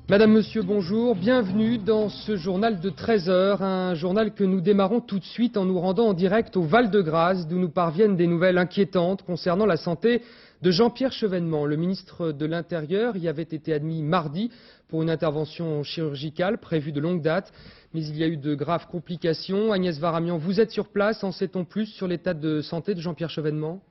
Madame, Monsieur, bonjour. Bienvenue dans ce journal de 13 heures, un journal que nous démarrons tout de suite en nous rendant en direct au Val-de-Grâce, d'où nous parviennent des nouvelles inquiétantes concernant la santé de Jean-Pierre Chevènement. Le ministre de l'Intérieur y avait été admis mardi pour une intervention chirurgicale prévue de longue date, mais il y a eu de graves complications. Agnès Varamian, vous êtes sur place, en sait-on plus sur l'état de santé de Jean-Pierre Chevènement ?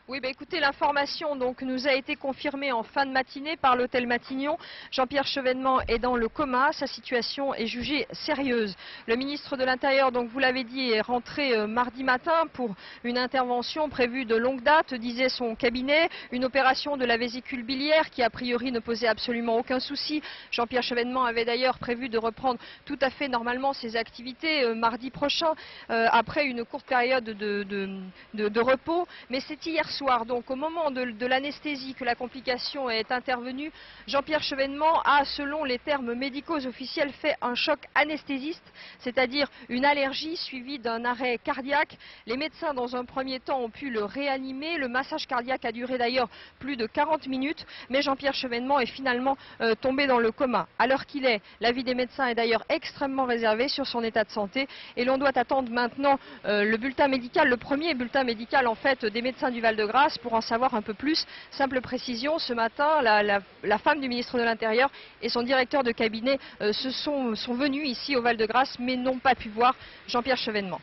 Oui, écoutez, l'information nous a été confirmée en fin de matinée par l'hôtel Matignon. Jean-Pierre Chevènement est dans le coma, sa situation est jugée sérieuse. Le ministre de l'Intérieur, donc vous l'avez dit, est rentré mardi matin pour une intervention prévue de longue date, disait son cabinet, une opération de la vésicule biliaire qui a priori ne posait absolument aucun souci. Jean-Pierre Chevènement avait d'ailleurs prévu de reprendre tout à fait normalement ses activités mardi prochain, après une courte période de repos, mais c'est hier soir, donc au moment de l'anesthésie que la complication est intervenue. Jean-Pierre Chevènement a, selon les termes médicaux officiels, fait un choc anesthésiste, c'est-à-dire une allergie suivie d'un arrêt cardiaque. Les médecins, dans un premier temps, ont pu le réanimer. Le massage cardiaque a duré d'ailleurs plus de 40 minutes, mais Jean-Pierre Chevènement est finalement tombé dans le coma. À l'heure qu'il est, l'avis des médecins est d'ailleurs extrêmement réservé sur son état de santé et l'on doit attendre maintenant le bulletin médical, le premier bulletin médical en fait des médecins du Val-de-Grâce pour en savoir un peu plus. Simple précision, ce matin, la femme du ministre de l'Intérieur et son directeur de cabinet sont venus ici au Val-de-Grâce mais n'ont pas pu voir Jean-Pierre Chevènement.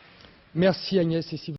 Merci Agnès. Et si